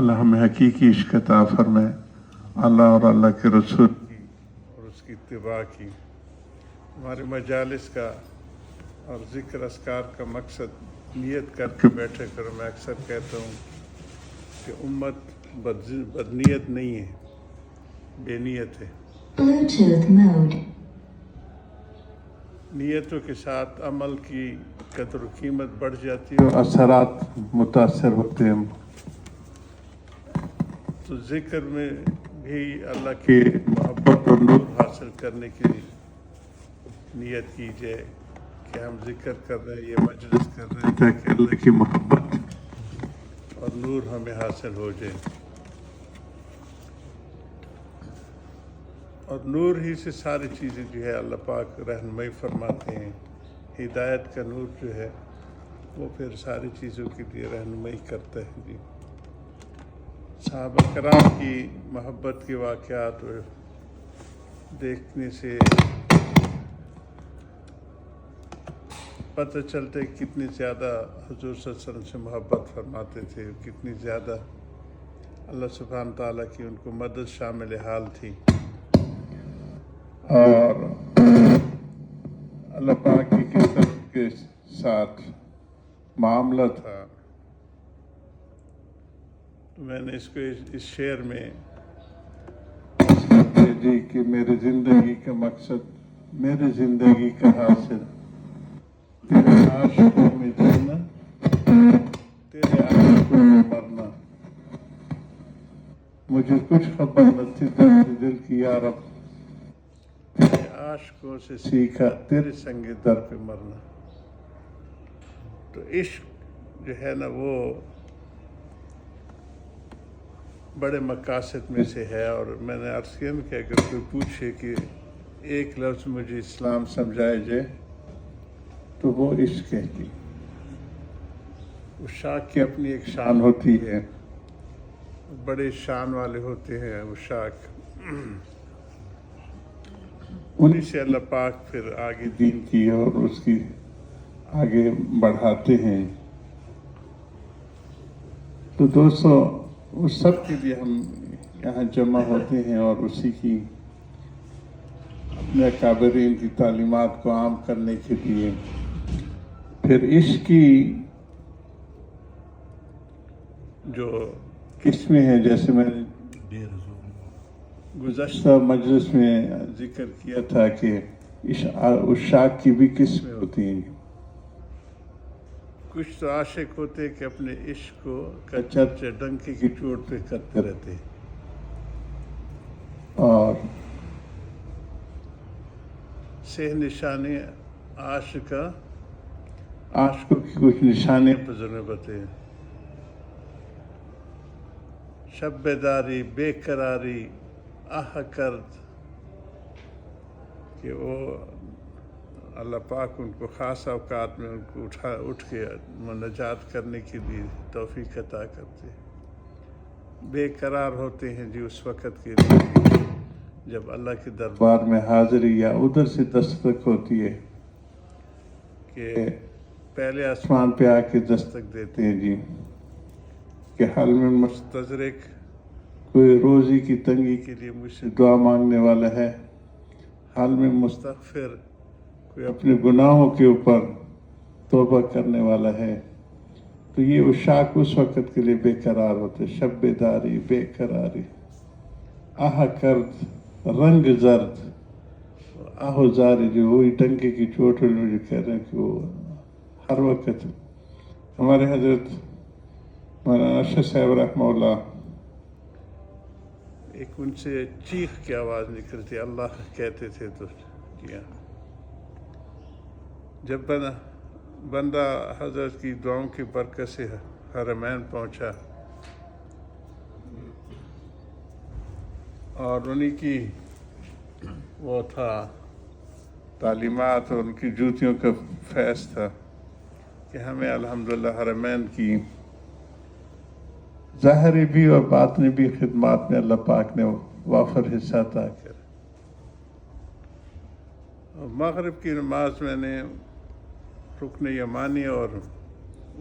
اللہ ہمیں حقیقی عشق عطا فرمائے، اللہ اور اللہ کے رسول کی اور اس کی اتباع کی۔ ہمارے مجالس کا اور ذکر اذکار کا مقصد نیت کر کے بیٹھے کرو۔ میں اکثر کہتا ہوں کہ امت بدنیت نہیں ہے، بے نیت ہے۔ Bluetooth mode. نیتوں کے ساتھ عمل کی قدر و قیمت بڑھ جاتی ہے اور اثرات متاثر ہوتے ہیں۔ تو ذکر میں بھی اللہ کی محبت اور نور حاصل کرنے کی نیت کی جائے کہ ہم ذکر کر رہے ہیں، یہ مجلس کر رہے ہیں تاکہ اللہ کی محبت اور نور ہمیں حاصل ہو جائے، اور نور ہی سے ساری چیزیں جو ہے اللہ پاک رہنمائی فرماتے ہیں۔ ہدایت کا نور جو ہے وہ پھر ساری چیزوں کے لیے رہنمائی کرتا ہے۔ جی، صحابہ کرام کی محبت کے واقعات دیکھنے سے پتہ چلتا ہے کتنی زیادہ حضور صلی اللہ علیہ وسلم سے محبت فرماتے تھے، کتنی زیادہ اللہ سبحانہ تعالیٰ کی ان کو مدد شامل حال تھی، اور اللہ پاک کی کس طرح کے ساتھ معاملہ تھا۔ تو میں نے اس کو اس شعر میں جی کہ میرے زندگی کا مقصد، میرے زندگی کا حاصل، تیرے عاشقوں میں جینا، تیرے عاشقوں میں مرنا، مجھے کچھ خبر نہ تھی درد دل کی یا رب، تیرے عاشقوں سے سیکھا تیرے سنگ در پہ مرنا۔ تو عشق جو ہے نا وہ بڑے مقاصد میں سے ہے، اور میں نے عرض کیا کہ اگر کوئی پوچھے کہ ایک لفظ مجھے اسلام سمجھائے جائے تو وہ عشق ہے۔ جی، عشاق کی اپنی ایک شان ہوتی ہے، بڑے شان والے ہوتے ہیں عشاق، انہی سے اللہ پاک پھر آگے دین کی اور اس کی آگے بڑھاتے ہیں۔ تو دوستو، اس سب کے لیے ہم یہاں جمع ہوتے ہیں اور اسی کی اپنے اکابرین کی تعلیمات کو عام کرنے کے لیے۔ پھر عشق کی جو قسمیں ہیں، جیسے میں نے گزشتہ مجلس میں ذکر کیا تھا کہ عشاق کی بھی قسمیں ہوتی ہیں۔ کچھ تو عاشق ہوتے کہ اپنے عشق کو چرچے ڈنکی کی چوٹ پہ کرتے رہتے، اور سہ نشانے عاشقوں کی کچھ نشانے بزرگ بتائے، شب بیداری، بے قراری، آہ کرد، کہ وہ اللہ پاک ان کو خاص اوقات میں ان کو اٹھ کے مناجات کرنے کے لیے توفیق عطا کرتے۔ بے قرار ہوتے ہیں جی اس وقت کے لیے جب اللہ کے دربار میں حاضری یا ادھر سے دستک ہوتی ہے کہ پہلے آسمان پہ آ کے دستک دیتے ہیں جی کہ حال میں مستدرک کوئی روزی کی تنگی کے لیے مجھ سے دعا مانگنے والا ہے، حال میں مستغفر کوئی اپنے گناہوں کے اوپر توبہ کرنے والا ہے۔ تو یہ عشاق اس وقت کے لیے بے قرار ہوتے، شب بیداری، بے قراری، آہ کرد، رنگ زرد، آہ زاری، جو وہی ٹنکے کی چوٹ میں جو کہہ رہے ہیں کہ وہ ہر وقت ہمارے حضرت مولانا ارشد صاحب رحمہ اللہ ایک ان سے چیخ کی آواز نکلتی، اللہ کہتے تھے تو کیا جب بندہ حضرت کی دعاؤں کی برکت سے حرمین پہنچا اور انہی کی وہ تھا تعلیمات اور ان کی جوتیوں کا فیض تھا کہ ہمیں الحمدللہ حرمین کی ظاہری بھی اور باطنی بھی خدمات میں اللہ پاک نے وافر حصہ عطا کیا۔ مغرب کی نماز میں نے رکن یمانی اور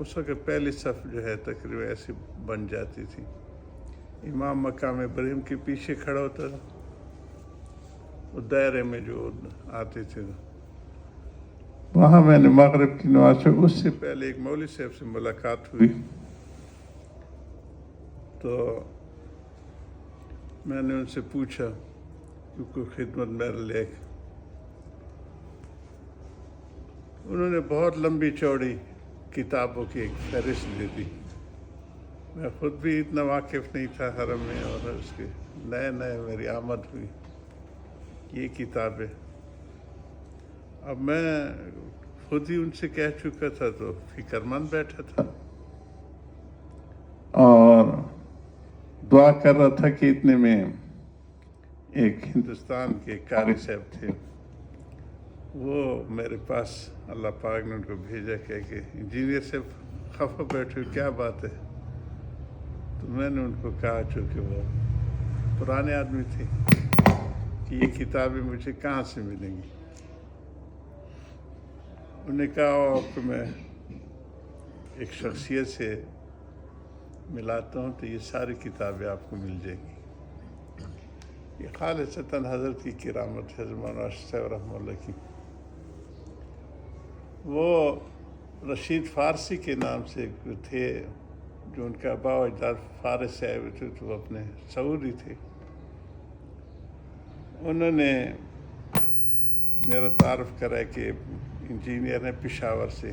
اس وقت پہلی صف جو ہے تقریباً ایسی بن جاتی تھی، امام مقام ابراہیم کے پیچھے کھڑا ہوتا تھا، وہ دائرے میں جو آتے تھے، وہاں میں نے مغرب کی نماز پڑھی۔ اس سے پہلے ایک مولوی صاحب سے ملاقات ہوئی، تو میں نے ان سے پوچھا کہ کوئی خدمت میرے لے، انہوں نے بہت لمبی چوڑی کتابوں کی ایک فہرست دے دی۔ میں خود بھی اتنا واقف نہیں تھا حرم میں، اور اس کے نئے میری آمد ہوئی یہ کتابیں۔ اب میں خود ہی ان سے کہہ چکا تھا تو فکر مند بیٹھا تھا، اور دعا کر رہا تھا کہ اتنے میں ایک ہندوستان کے قاری صاحب تھے، وہ میرے پاس اللہ پاک نے ان کو بھیجا کہ انجینئر صاحب خفا بیٹھے، کیا بات ہے؟ تو میں نے ان کو کہا، چونکہ وہ پرانے آدمی تھے، کہ یہ کتابیں مجھے کہاں سے ملیں گی؟ انہوں نے کہا آپ کو میں ایک شخصیت سے ملاتا ہوں تو یہ ساری کتابیں آپ کو مل جائیں گی۔ یہ خالصتاً حضرت کی کرامت ہے، مولانا صاحب رحمہ اللہ کی۔ وہ رشید فارسی کے نام سے تھے، جو ان کا ابا و اجداد فارس سے آئے ہوئے تھے، تو وہ اپنے سعودی تھے۔ انہوں نے میرا تعارف کرا کہ انجینئر ہیں پشاور سے،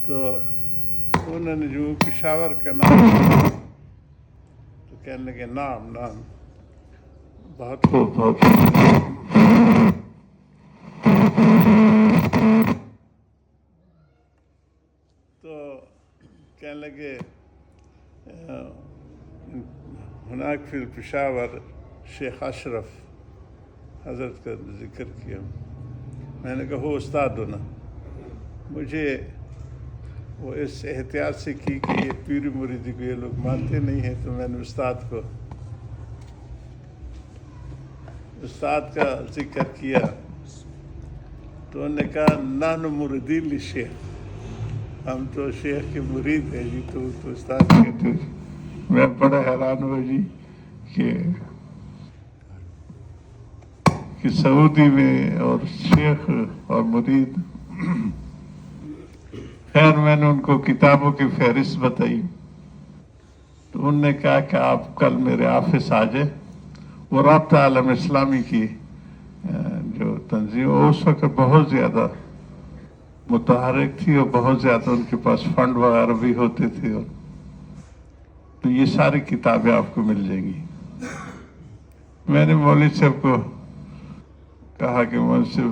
تو انہوں نے جو پشاور کا نام تو کہنے لگے نام بہت خوب تو کہنے لگے ہناک فی پشاور شیخ اشرف حضرت کا ذکر کیا۔ میں نے کہا ہو استاد ہونا، مجھے وہ اس احتیاط سے کی کہ یہ پیری مریدی کو یہ لوگ مانتے نہیں ہیں، تو میں نے استاد کا ذکر کیا، تو انہوں نے کہا نحن مریدین للشیخ، ہم تو شیخ کے مرید ہیں جی، تو استاد کہتے ہیں۔ میں بڑا حیران ہوا جی کہ سعودی میں اور شیخ اور مرید۔ خیر میں نے ان کو کتابوں کی فہرست بتائی، تو انہوں نے کہا کہ آپ کل میرے آفس آ جائیں۔ وہ رابطہ عالم اسلامی کی جو تنظیم اس وقت بہت زیادہ متحرک تھی، اور بہت زیادہ ان کے پاس فنڈ وغیرہ بھی ہوتے تھے، اور تو یہ ساری کتابیں آپ کو مل جائیں گی۔ میں نے مولوی صاحب کو کہا کہ منصف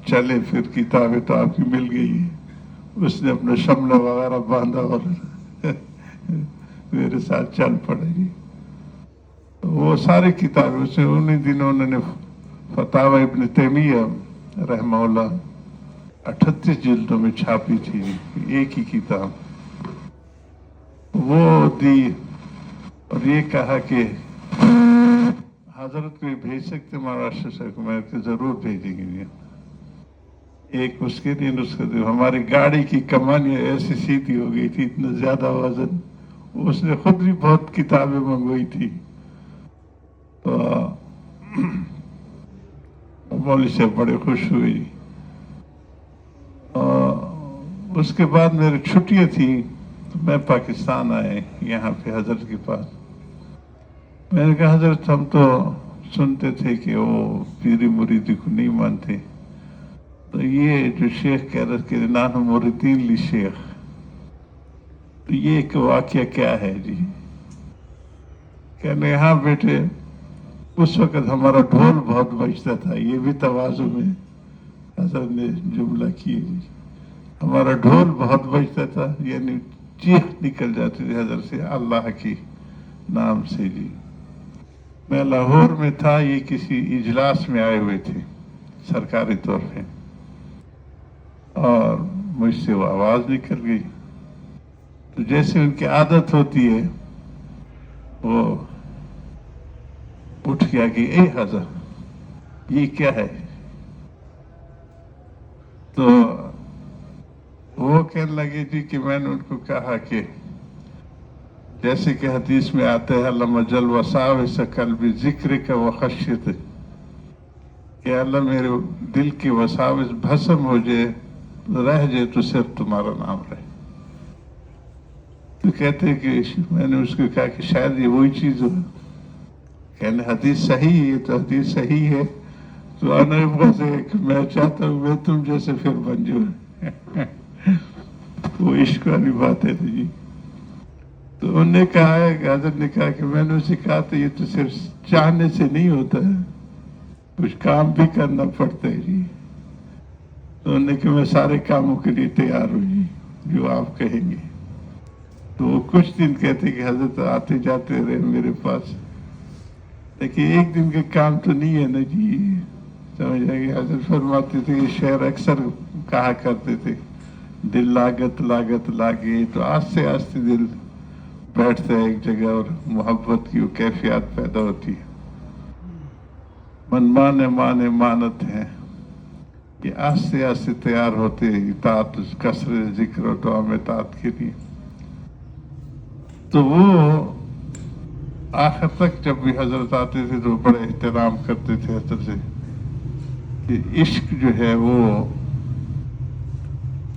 چلے، پھر کتابیں تو آپ کی مل گئی ہیں۔ اس نے اپنا شملہ وغیرہ باندھا اور میرے ساتھ چل پڑے گی۔ وہ ساری کتابیں اسے انہی دنوں انہوں نے فتاوی ابن تیمیہ رحمہ اللہ 38 جلدوں میں چھاپی تھی، ایک ہی کتاب وہ دی، اور یہ کہا کہ حضرت کو بھیج سکتے مہاراشٹر سے، میں ضرور بھیجیں گے۔ ایک اس کے دن ہماری گاڑی کی کمانیاں ایسی سیدھی ہو گئی تھی، اتنا زیادہ وزن، اس نے خود بھی بہت کتابیں منگوائی تھی۔ تو مولوی سے بڑے خوش ہوئی۔ اس کے بعد میری چھٹیاں تھیں، تو میں پاکستان آئے یہاں پہ حضرت کے پاس۔ میں نے کہا حضرت ہم تو سنتے تھے کہ وہ پیری مریدی کو نہیں مانتے، تو یہ جو شیخ کہہ رہے کہ نحن مریدین للشیخ، تو یہ ایک واقعہ کیا ہے جی؟ کہنے ہاں بیٹے، اس وقت ہمارا ڈھول بہت بجتا تھا۔ یہ بھی تواضع میں حضرت نے جملہ کیے جی، ہمارا ڈھول بہت بجتا تھا، یعنی چیخ نکل جاتی تھی حضرت سے اللہ کی نام سے جی۔ میں لاہور میں تھا، یہ کسی اجلاس میں آئے ہوئے تھے سرکاری طور پہ، اور مجھ سے وہ آواز نکل گئی، تو جیسے ان کی عادت ہوتی ہے وہ اٹھ گیا کہ اے حضرت یہ کیا ہے؟ تو وہ کہنے لگے جی کہ میں نے ان کو کہا کہ جیسے کہ حدیث میں آتا ہے علم جل وساوس قلبی ذکر کا وخشیت، کہ اللہ میرے دل کی وساوس بھسم ہو جائے، رہ جائے تو صرف تمہارا نام رہے۔ تو کہتے ہیں کہ میں نے اس کو کہا کہ شاید یہ وہی چیز ہو، کہنے حدیث صحیح ہے تو حدیث صحیح ہے، تو آنا بس ہے کہ میں چاہتا ہوں میں تم جیسے پھر بن جاؤں۔ وہ عشق والی بات ہے جی۔ تو انہوں نے کہا ہے کہ حضرت نے کہا کہ میں نے اسے کہا تھا یہ تو صرف چاہنے سے نہیں ہوتا ہے، کچھ کام بھی کرنا پڑتا ہے جی۔ تو انہوں نے کہا میں سارے کاموں کے لیے تیار ہوں جی، جو آپ کہیں گے۔ تو وہ کچھ دن کہتے کہ حضرت آتے جاتے رہے میرے پاس، لیکن ایک دن کے کام تو نہیں ہے نا جی، سمجھ آئے گی۔ حضرت فرماتے تھے یہ شعر اکثر کہا کرتے تھے، دل لاگت لاگت لاگے، تو آہستہ آہستہ دل بیٹھتا ہے ایک جگہ اور محبت کی وہ کیفیات پیدا ہوتی ہے۔ من مانے مانے مانت ہے، یہ آہستہ آہستہ تیار ہوتے ہیں اطاعت، کثرت ذکر و دعا میں اطاعت کے لیے۔ تو وہ آخر تک جب بھی حضرت آتے تھے تو بڑے احترام کرتے تھے حضرت سے، کہ عشق جو ہے وہ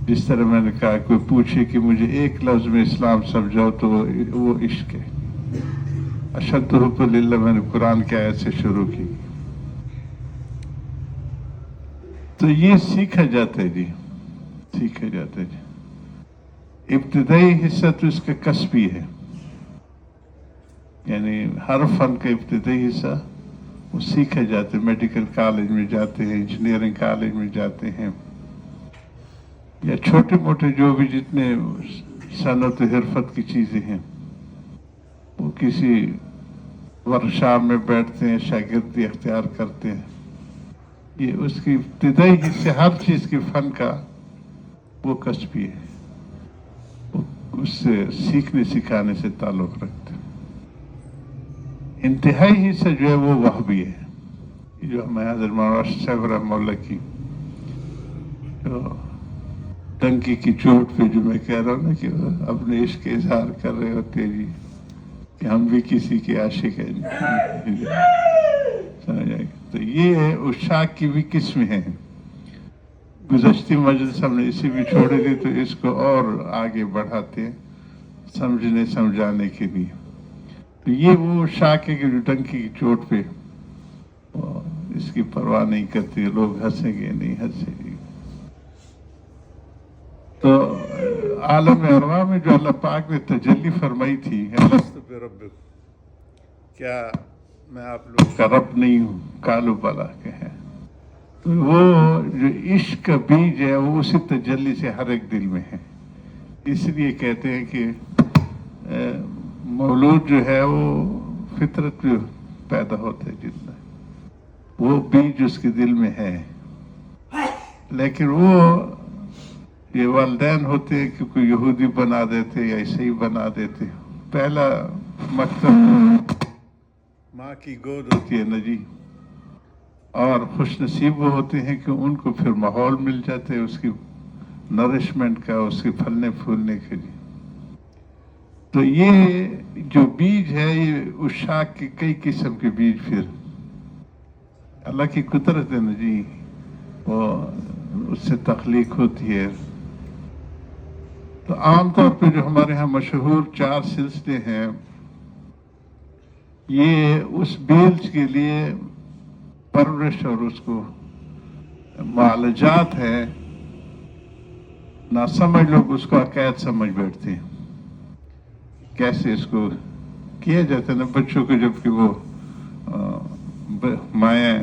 جس طرح میں نے کہا کوئی پوچھے کہ مجھے ایک لفظ میں اسلام سمجھاؤ تو وہ عشق ہے۔ اشد حب للہ میں نے قرآن کی آیت سے شروع کی۔ تو یہ سیکھا جاتا ہے جی، سیکھا جاتا ہے جی۔ ابتدائی حصہ تو اس کا کسبی ہے، یعنی ہر فن کا ابتدائی حصہ وہ سیکھا جاتا ہے۔ میڈیکل کالج میں جاتے ہیں، انجینئرنگ کالج میں جاتے ہیں، یا چھوٹے موٹے جو بھی جتنے صنعت حرفت کی چیزیں ہیں، وہ کسی ورکشاپ میں بیٹھتے ہیں، شاگردی اختیار کرتے ہیں۔ یہ اس کی ابتدائی حصے ہر چیز کے فن کا وہ کسبی ہے، وہ اس سے سیکھنے سکھانے سے تعلق رکھتے ہیں۔ انتہائی حصہ جو ہے وہ وہابی ہے، جو ہمیں حضرت مولانا صاحب رحمہ اللہ کی ٹنکی کی چوٹ پہ جو میں کہہ رہا ہوں نا کہ اپنے عشق کے اظہار کر رہے ہوتے ہیں جی، کہ ہم بھی کسی کے عاشق ہیں جی، سمجھ آئے گا۔ تو یہ عشاق کی بھی قسم ہے۔ گزشتی مجلس ہم نے اسی بھی چھوڑے تھے تو اس کو اور آگے بڑھاتے ہیں سمجھنے سمجھانے کے لیے۔ تو یہ وہ عشاق ہے کہ جو ٹنکی کی چوٹ پہ اس کی پرواہ نہیں کرتی، لوگ ہنسیں گے نہیں ہنسیں گے۔ تو عالم ارواح میں جو اللہ پاک نے تجلی فرمائی تھی، کیا میں آپ لوگ کا رب نہیں ہوں، کالو بلا کے ہیں، تو وہ جو عشق کا بیج ہے وہ اسی تجلی سے ہر ایک دل میں ہے۔ اس لیے کہتے ہیں کہ مولود جو ہے وہ فطرت میں پیدا ہوتا ہے، جتنا وہ بیج اس کے دل میں ہے، لیکن وہ یہ والدین ہوتے ہیں کہ کوئی یہودی بنا دیتے یا عیسائی بنا دیتے۔ پہلا مکتب ماں کی گود ہوتی ہے نا جی، اور خوش نصیب وہ ہوتے ہیں کہ ان کو پھر ماحول مل جاتے ہے اس کی نرشمنٹ کا، اس کے پھلنے پھولنے کے لیے۔ تو یہ جو بیج ہے یہ عشاق کے کئی قسم کے بیج پھر اللہ کی قدرت ہے نا جی، وہ اس سے تخلیق ہوتی ہے۔ تو عام طور پہ جو ہمارے ہاں مشہور 4 سلسلے ہیں، یہ اس بیج کے لیے پرورش اور اس کو معالجات ہے، نہ سمجھ لوگ اس کو عقائد سمجھ بیٹھتے ہیں۔ کیسے اس کو کیا جاتا ہے نا بچوں کو، جب کہ وہ مائیں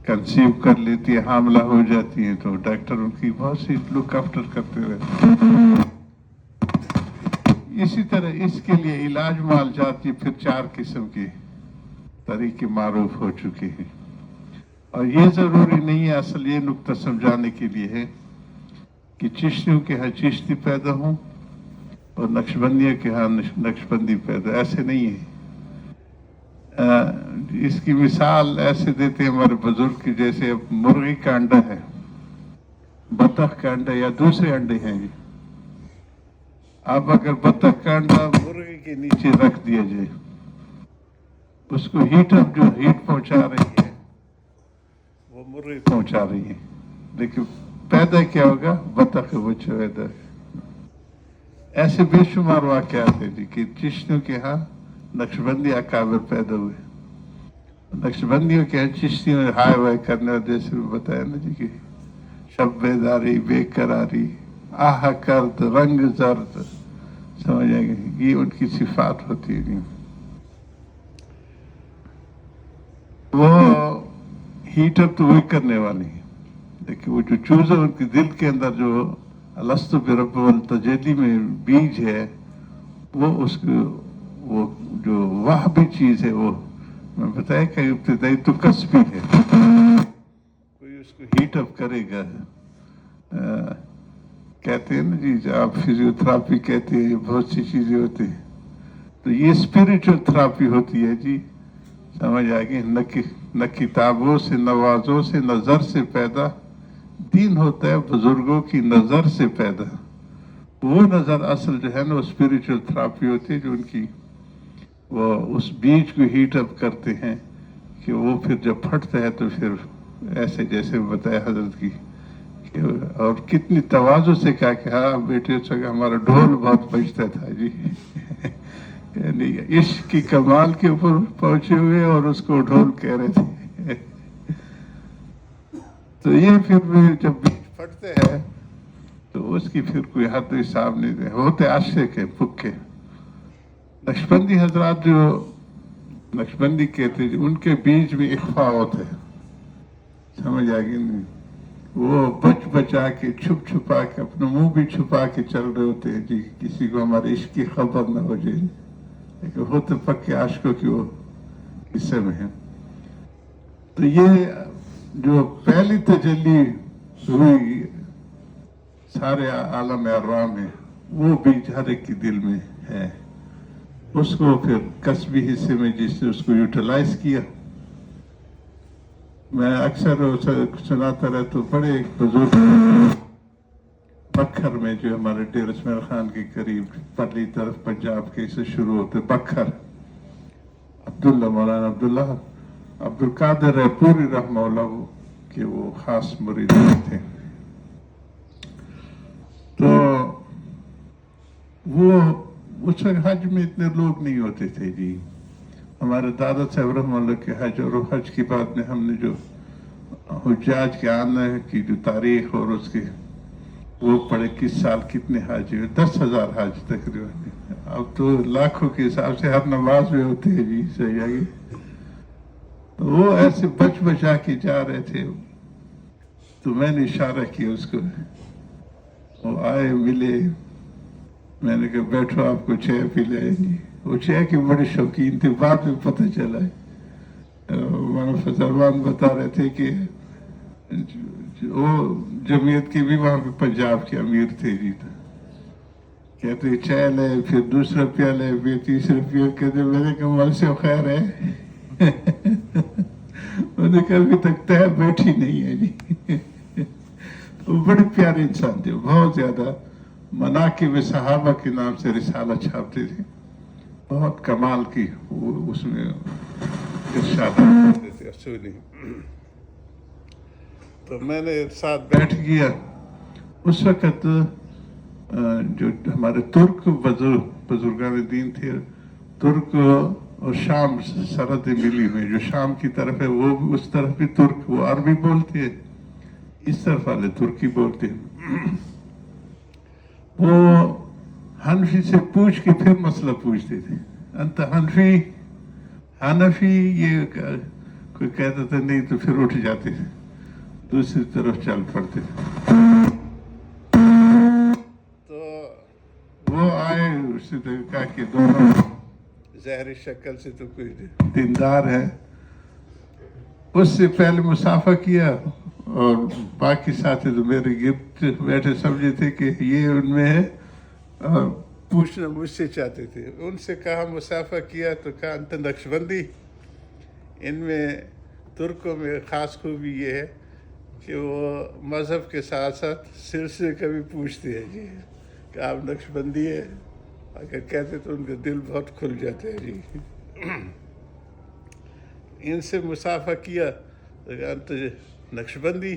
کنسیو کر لیتی ہے، حاملہ ہو جاتی ہیں، تو ڈاکٹر ان کی بہت سی لک آفٹر کرتے رہتے ہیں۔ اسی طرح اس کے لیے علاج معالجات یہ پھر 4 قسم کے طریقے معروف ہو چکے ہیں، اور یہ ضروری نہیں ہے، اصل یہ نقطہ سمجھانے کے لیے ہے کہ چشتیوں کے ہاں چشتی پیدا ہوں اور نقشبندیوں کے ہاں نقشبندی پیدا، ایسے نہیں ہے۔ اس کی مثال ایسے دیتے ہیں ہمارے بزرگ کی، جیسے مرغی کا انڈا ہے، بطخ کا انڈا یا دوسرے انڈے ہیں جی، اب اگر بطخ کا انڈا مرغی کے نیچے رکھ دیا جائے، اس کو ہیٹ اپ جو ہیٹ پہنچا رہی ہے وہ مرغی پہنچا رہی ہے، لیکن پیدا کیا ہوگا؟ بطخ بچہ پیدا۔ ایسے بے شمار واقعات ہیں جی کہ چشتیوں کے ہاں نقشبندی اکابر پیدا ہوئے، نقشبندیوں کے ہاں چشتیوں ہائے وائے کرنے اور جیسے بتایا نا جی کہ شب بیداری بے قراری آہ کرد رنگ زرد، سمجھ آئے گا، یہ ان کی صفات ہوتی ہے جی۔ وہ ہیٹ اپ تو وہی کرنے والی ہے، لیکن وہ جو چوزا ان کے دل کے اندر جو الست برب التجلی میں بیج ہے، وہ اس کو وہ جو وہ بھی چیز ہے، وہ میں بتایا کہ ابتدائی تو کسبی ہے، کوئی اس کو ہیٹ اپ کرے گا۔ کہتے ہیں نا جی، آپ فزیو تھراپی کہتے ہیں، بہت سی چیزیں ہوتی ہیں، تو یہ اسپریچل تھراپی ہوتی ہے جی، سمجھ آئے گی، نہ کتابوں سے نہ وعظوں سے نظر سے پیدا، دین ہوتا ہے بزرگوں کی نظر سے پیدا۔ وہ نظر اصل جو ہے نا وہ اسپریچل تھراپی ہوتی ہے، جو ان کی وہ اس بیج کو ہیٹ اپ کرتے ہیں کہ وہ پھر جب پھٹتا ہے تو پھر ایسے جیسے بتایا حضرت کی، اور کتنی تواضع سے کہا کہ ہاں بیٹے، اس وقت ہمارا ڈھول بہت بجتا تھا جی، یعنی عشق کی کمال کے اوپر پہنچے ہوئے اور اس کو ڈھول کہہ رہے تھے۔ تو یہ پھر جب بیج پھٹتے ہیں تو اس کی پھر کوئی حد حساب نہیں دے، ہوتے عاشق کے پکے۔ نقشبندی حضرات جو نقشبندی کہتے ہیں، ان کے بیج میں اخفا ہوتا ہے، سمجھ آ گئی نہیں؟ وہ بچ بچا کے چھپ چھپا کے اپنا منہ بھی چھپا کے چل رہے ہوتے ہیں جی، کسی کو ہمارے عشق کی خبر نہ ہو جائے، لیکن ہوتے پکے عاشقوں کی وہ حصے میں ہیں۔ تو یہ جو پہلی تجلی ہوئی سارے عالم ارواح میں، وہ بیج ہر ایک کے دل میں ہے، اس کو پھر کسبی حصے میں جس نے اس کو یوٹیلائز کیا۔ میں اکثر سناتا رہتا ہوں، بڑے ایک بزرگ بکھر میں جو ہمارے ڈیرہ اسماعیل خان کے قریب پرلی طرف پنجاب کے سے شروع ہوتے، بکھر، عبداللہ مولانا عبداللہ عبد القادر پوری رحمہ اللہ کے وہ خاص مرید تھے۔ تو وہ اس وقت حج میں اتنے لوگ نہیں ہوتے تھے جی، ہمارے دادا صاحب رحمہ اللہ کے حج اور حج کی بات میں ہم نے جو حجاج کے آنے کی جو تاریخ اور اس کے وہ پڑھے، کس سال کتنے حج ہوئے، 10,000 حج تقریباً، اب تو لاکھوں کے حساب سے ہر نماز میں ہوتے ہیں جی، صحیح آگے۔ تو وہ ایسے بچ بچا کے جا رہے تھے، تو میں نے اشارہ کیا اس کو، وہ آئے ملے، میں نے کہا بیٹھو آپ کو چائے پلائیں گے۔ وہ چائے کے بڑے شوقین تھے، بعد میں پتہ چلا ہے، مولانا فضل الرحمان بتا رہے تھے کہ وہ جمعیت کے بھی وہاں پہ پنجاب کے امیر تھے جی، کہتے چائے لے، پھر دوسرا پیالے، پھر تیسرا پیالے، کہتے میرے کمال سے خیر ہے، انہوں نے کہا ابھی تک طے بیٹھی نہیں ہے جی۔ وہ بڑے پیارے انسان تھے، بہت زیادہ مناقب صحابہ کے نام سے رسالہ چھاپتے تھے، بہت کمال کی وہ اس میں ارشاد کرتے تھے اصولی۔ تو میں نے ساتھ بیٹھ گیا، اس وقت جو ہمارے ترک بزرگان دین تھے، ترک اور شام سرحد ملی میں، جو شام کی طرف ہے وہ بھی اس طرف بھی ترک، وہ عربی بولتے ہیں، اس طرف والے ترکی بولتے ہیں۔ وہ حنفی سے پوچھ کے پھر مسئلہ پوچھتے تھے، انت حنفی، یہ کوئی کہتا تھا نہیں تو پھر اٹھ جاتے تھے، دوسری طرف چل پڑتے تھے۔ تو وہ آئے، اس نے کہا کہ دونوں ظاہری شکل سے تو کوئی دیندار ہے، اس سے پہلے مسافہ کیا، اور باقی ساتھی تو میرے گرد بیٹھے سمجھے تھے کہ یہ ان میں ہے، اور پوچھنا مجھ سے چاہتے تھے۔ ان سے کہا مسافہ کیا تو کہا انت نقشبندی، ان میں ترکوں میں خاص خوبی یہ ہے کہ وہ مذہب کے ساتھ ساتھ سلسلے کا بھی پوچھتے ہیں جی، کہ آپ نقش بندی ہے، اگر کہتے تو ان کا دل بہت کھل جاتا ہے جی. ان سے مسافہ کیا تو نقش بندی.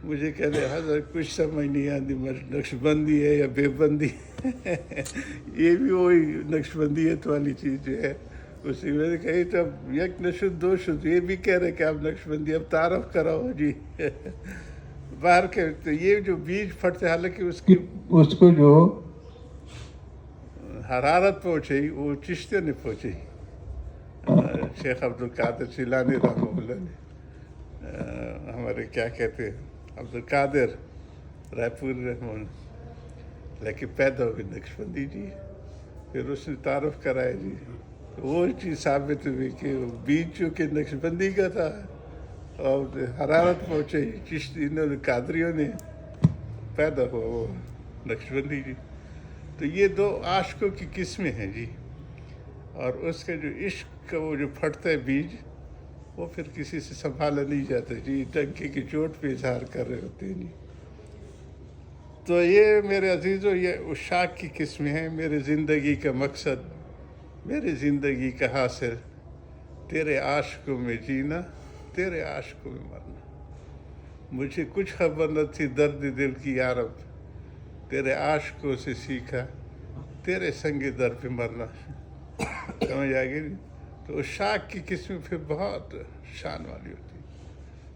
مجھے کہتے حضرت کچھ سمجھ نہیں آتی، نقش بندی ہے یا بے بندی. یہ بھی وہی نقش بندیت والی چیز جو ہے اسی میں نے کہی تو اب یک نشد دو شد، یہ بھی کہہ رہے کہ آپ نقش بندی، اب تعارف کراؤ جی. باہر کے تو یہ جو بیج پھٹتے، حالانکہ اس کو جو حرارت پہنچی وہ چشتے نے پہنچی. شیخ عبدالقادر سیلانی رحمہ اللہ نے، ہمارے کیا کہتے ہیں عبدالقادر رائے پور رحمہ اللہ، لیکن پیدا ہوئی نقش بندی جی. پھر اس نے تعارف کرایا جی، وہ چیز ثابت ہوئی کہ وہ بیج چونکہ نقش بندی کا تھا اور حرارت پہنچی چشتی انہوں نے قادریوں نے، پیدا ہوا وہ نقش بندی جی. تو یہ دو عاشقوں کی قسمیں ہیں جی. اور اس کا جو عشق کا وہ جو پھٹتا ہے بیج، وہ پھر کسی سے سنبھالا نہیں جاتا جی، ڈنکے کی چوٹ پہ اظہار کر رہے ہوتے ہیں جی. تو یہ میرے عزیزوں یہ عشاق کی قسمیں ہیں. میرے زندگی کا مقصد، میرے زندگی کا حاصل، تیرے عاشقوں میں جینا، تیرے عاشقوں میں مرنا. مجھے کچھ خبر نہ تھی درد دل کی یارب، تیرے عاشقوں سے سیکھا، تیرے سنگ در پہ مرنا. سمجھ آ گئی. تو عشاق کی قسم پھر بہت شان والی ہوتی ہے.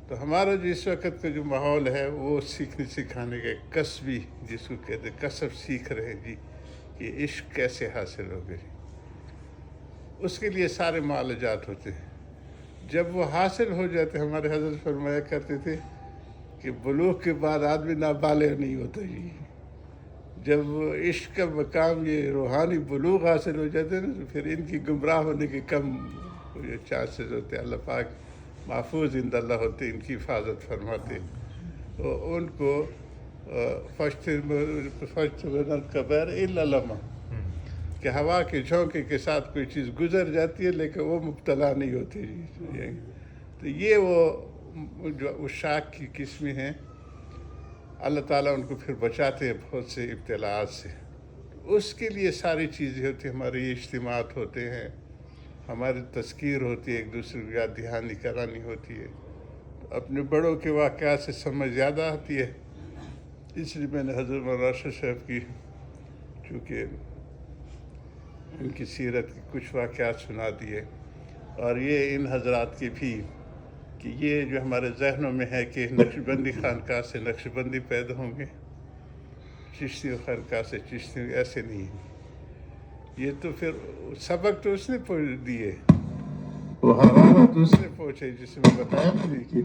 تو ہمارا جو اس وقت کا جو ماحول ہے وہ سیکھنے سکھانے کا کسبی، جس کو کہتے ہیں کسب، سیکھ رہے ہیں جی کہ عشق کیسے حاصل ہوگا جی. اس کے لیے سارے معالجات ہوتے ہیں. جب وہ حاصل ہو جاتے، ہمارے حضرت فرمایا کرتے تھے کہ بلوغ کے بعد آدمی نابالغ نہیں ہوتا جی. جب عشق کا مقام یہ روحانی بلوغ حاصل ہو جاتے ہیں نا، تو پھر ان کی گمراہ ہونے کے کم چانسز ہوتے ہیں. اللہ پاک محفوظ عند اللہ ہوتے، ان کی حفاظت فرماتے. تو ان کو فشت القبر الا لما، کہ ہوا کے جھونکے کے ساتھ کوئی چیز گزر جاتی ہے لیکن وہ مبتلا نہیں ہوتی جی. تو یہ وہ جو عشاق کی قسمیں ہیں، اللہ تعالیٰ ان کو پھر بچاتے ہیں بہت سے ابتلاءات سے. اس کے لیے ساری چیزیں ہوتی ہیں. ہمارے یہ اجتماعات ہوتے ہیں، ہماری تذکیر ہوتی ہے، ایک دوسرے کو یاد دہانی کرانی ہوتی ہے. اپنے بڑوں کے واقعات سے سمجھ زیادہ آتی ہے. اس لیے میں نے حضرت مولانا ارشد صاحب کی، چونکہ ان کی سیرت کے کچھ واقعات سنا دیے، اور یہ ان حضرات کے بھی، کہ یہ جو ہمارے ذہنوں میں ہے کہ نقش بندی خانقاہ سے نقش بندی پیدا ہوں گے، چشتی خانقاہ سے چشتی، ایسے نہیں ہے. یہ تو پھر سبق تو اس نے دیے، وہ حرارت اس نے پہنچے، جس میں بتایا تھی کہ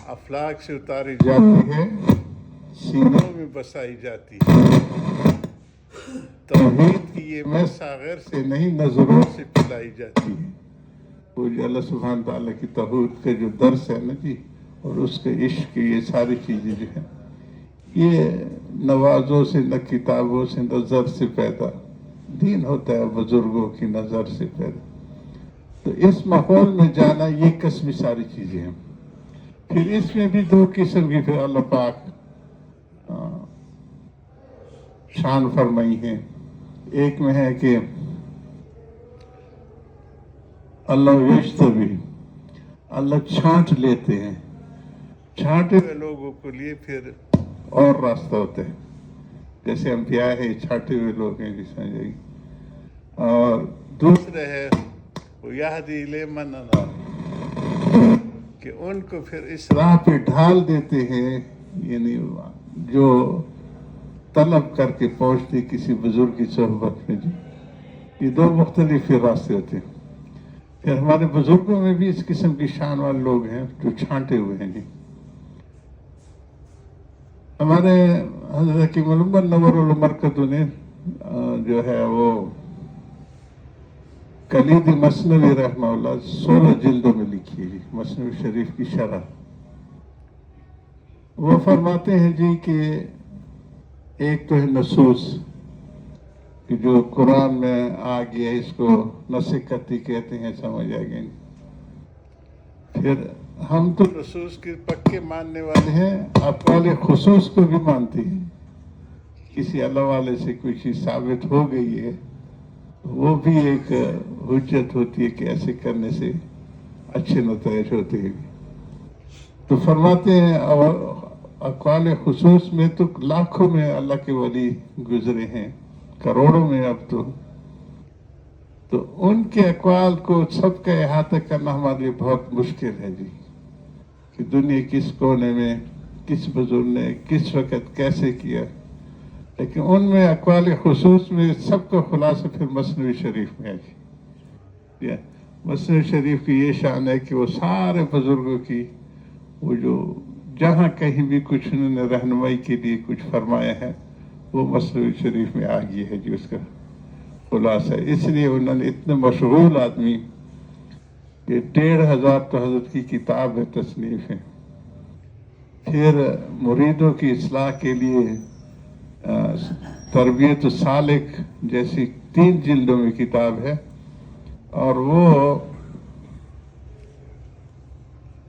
افلاک سے اتاری جاتی ہے، سینوں میں بسائی جاتی ہے. توحید کی یہ مساغر سے نہیں، نظروں سے پلائی جاتی ہے. وہ جو اللہ سبحانہ تعالیٰ کی توحید کا جو درس ہے نا جی، اور اس کے عشق کی یہ ساری چیزیں جو ہیں، یہ نوازوں سے، نہ کتابوں سے، نظر سے پیدا. دین ہوتا ہے بزرگوں کی نظر سے پیدا. تو اس ماحول میں جانا، یہ قسم ساری چیزیں ہیں. پھر اس میں بھی دو قسم کی پھر اللہ پاک شان فرمائی ہیں. ایک میں ہے کہ اللہ یجتبی، اللہ چھانٹ لیتے ہیں، چھانٹے ہوئے لوگوں کو لیے پھر اور راستہ ہوتا ہے. جیسے انبیاء ہے، چھانٹے ہوئے لوگ ہیں جس میں جائیں. اور دوسرے ہے وہ یہدی لمن اناب، کہ ان کو پھر اس راہ پہ ڈھال دیتے ہیں، یعنی جو طلب کر کے پہنچتے کسی بزرگ کی صحبت میں جی. یہ دو مختلف راستے ہوتے ہیں. پھر ہمارے بزرگوں میں بھی اس قسم کی شان والے لوگ ہیں جو چھانٹے ہوئے ہیں جی. ہمارے حضرت حکیم الامت نور المرکز نے جو ہے وہ کلید مثنوی رحمہ اللہ 16 جلدوں میں لکھی ہے جی، مثنوی شریف کی شرح. وہ فرماتے ہیں جی کہ ایک تو ہے نصوص، کہ جو قرآن میں آ گیا، اس کو نصیحتی کہتے ہیں، سمجھ آ گئی. پھر ہم تو نصوص کے پکے ماننے والے ہیں، اقوال خصوص کو بھی مانتے ہیں. کسی اللہ والے سے کوئی چیز ثابت ہو گئی ہے، وہ بھی ایک حجت ہوتی ہے کہ ایسے کرنے سے اچھے نتائج ہوتے ہیں۔ تو فرماتے ہیں اور اقوال خصوص میں تو لاکھوں میں اللہ کے ولی گزرے ہیں، کروڑوں میں اب تو ان کے اقوال کو سب کا احاطہ کرنا ہمارے لیے بہت مشکل ہے جی، کہ دنیا کس کونے میں کس بزرگ نے کس وقت کیسے کیا، لیکن ان میں اقوال خصوص میں سب کا خلاصہ پھر مثنوی شریف میں ہے جی۔ مثنوی شریف کی یہ شان ہے کہ وہ سارے بزرگوں کی وہ جو جہاں کہیں بھی کچھ انہوں نے رہنمائی کے لیے کچھ فرمایا ہے وہ مثنوی شریف میں آ گئی ہے جی، اس کا خلاصہ ہے۔ اس لیے انہوں نے اتنے مشغول آدمی کہ 1500 تو حضرت کی کتاب ہے، تصنیف ہے، پھر مریدوں کی اصلاح کے لیے تربیت السالک جیسی 3 جلدوں میں کتاب ہے، اور وہ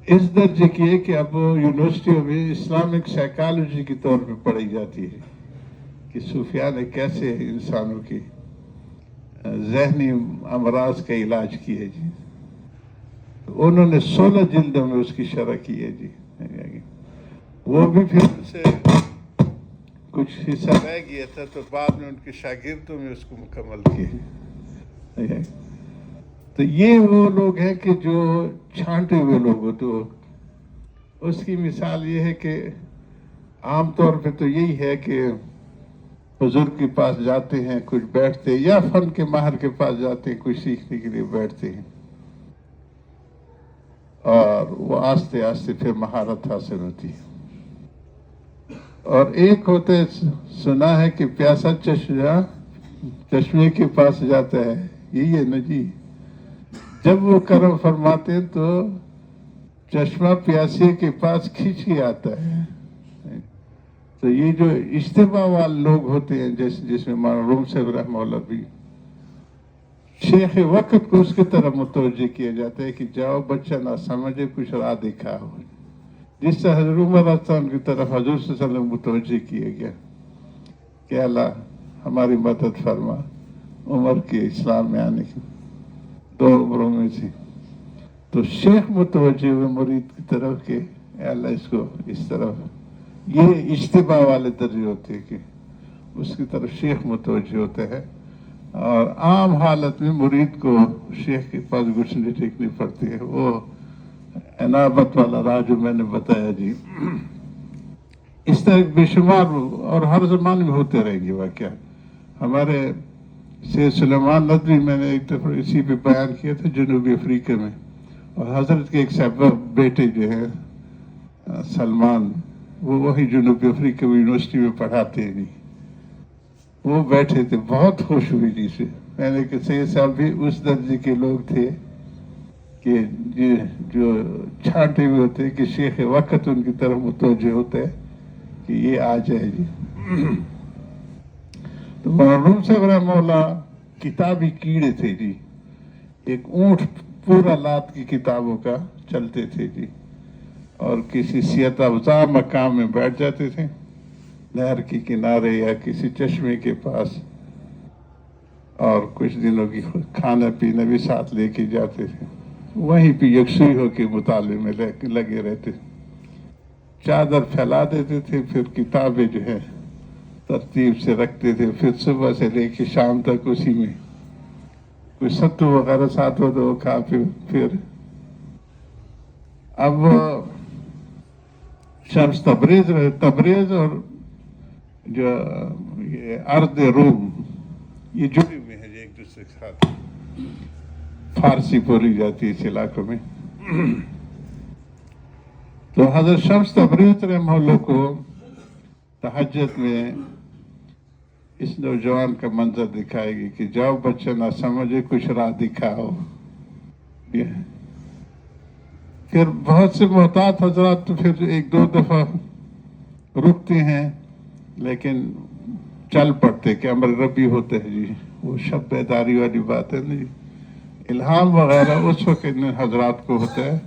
اس درجے کی ہے کہ اب یونیورسٹیوں میں اسلامک سائیکالوجی کے طور پہ پڑھی جاتی ہے کہ صوفیاء نے کیسے انسانوں کی ذہنی امراض کا علاج کیا ہے جی۔ انہوں نے 16 جلدوں میں اس کی شرح کی ہے جی، وہ بھی پھر سے کچھ حصہ رہ گیا تھا تو بعد میں ان کے شاگردوں میں اس کو مکمل کیا۔ تو یہ وہ لوگ ہیں کہ جو چھانٹے ہوئے لوگ ہو، تو اس کی مثال یہ ہے کہ عام طور پہ تو یہی ہے کہ بزرگ کے پاس جاتے ہیں کچھ بیٹھتے، یا فن کے ماہر کے پاس جاتے ہیں کچھ سیکھنے کے لیے بیٹھتے ہیں، اور وہ آہستہ آہستہ پھر مہارت حاصل ہوتی ہے۔ اور ایک ہوتا ہے، سنا ہے کہ پیاسا چشمے کے پاس جاتا ہے، یہی ہے نا جی، جب وہ کرم فرماتے ہیں تو چشمہ پیاسے کے پاس کھینچ کے آتا ہے۔ تو یہ جو اجتماع والے لوگ ہوتے ہیں، جس میں مولانا روم صاحب رحمہ اللہ بھی، شیخ وقت کو اس کی طرف متوجہ کیا جاتا ہے کہ جاؤ بچہ نہ سمجھے، کچھ راہ دکھاؤ، جس سے حضرت عمر رضی اللہ عنہ کی طرف حضور صلی اللہ علیہ وسلم متوجہ کیا گیا کہ اللہ ہماری مدد فرما، عمر کے اسلام میں آنے کی 2 عمروں میں سے۔ تو شیخ متوجہ ہوئے مرید کی طرف کہ اے اللہ اس کو اس طرف، یہ اجتماع والے درجے ہوتے ہیں کہ اس کی طرف شیخ متوجہ ہوتا ہے، اور عام حالت میں مرید کو شیخ کے پاس گھٹنے ٹیکنے پڑتے ہیں، وہ عنابت والا راہ جو میں نے بتایا جی۔ اس طرح بے شمار اور ہر زمانے میں ہوتے رہیں گے واقعہ۔ ہمارے سید سلیمان ندوی میں نے ایک دفعہ اسی پہ بیان کیا تھا جنوبی افریقہ میں، اور حضرت کے ایک صاحبہ بیٹے جو ہیں سلمان، وہ وہی جنوبی افریقہ میں یونیورسٹی میں پڑھاتے ہیں جی، وہ بیٹھے تھے، بہت خوش ہوئی جی سے۔ میں نے کہا سید صاحب بھی اس درجے کے لوگ تھے کہ جو چھانٹے ہوئے ہوتے ہیں کہ شیخ وقت ان کی طرف متوجہ ہوتا ہے کہ یہ آ جائے جی۔ تو مولانا روم صاحب رحمہ اللہ کتابی کیڑے تھے جی، ایک اونٹ پورا لات کی کتابوں کا چلتے تھے جی، اور کسی صحت افزا مقام میں بیٹھ جاتے تھے، نہر کے کنارے یا کسی چشمے کے پاس، اور کچھ دنوں کی کھانا پینا بھی ساتھ لے کے جاتے تھے، وہیں پہ یکسوئی ہو کے مطالعے میں لگے رہتے، چادر پھیلا دیتے تھے، پھر کتابیں جو ہے ترتیب سے رکھتے تھے، پھر صبح سے لے کے شام تک اسی میں کوئی ستو وغیرہ ساتھ ہو تو وہ کھا پھر اب شمس تبریز اور جو یہ ارض روم یہ جڑے ہوئے ہیں ایک دوسرے کے ساتھ، فارسی بولی جاتی ہے اس علاقوں میں۔ تو حضرت شمس تبریز رحمہ اللہ کو تہجد میں اس نوجوان کا منظر دکھائے گی کہ جاؤ بچہ نہ سمجھے، کچھ راہ دکھاؤ۔ پھر بہت سے محتاط حضرات تو پھر 1-2 دفعہ رکتے ہیں، لیکن چل پڑتے کہ امر ربی ہوتے ہیں جی، وہ شب بیداری والی بات ہے نہیں، الہام وغیرہ اس وقت ان حضرات کو ہوتا ہے،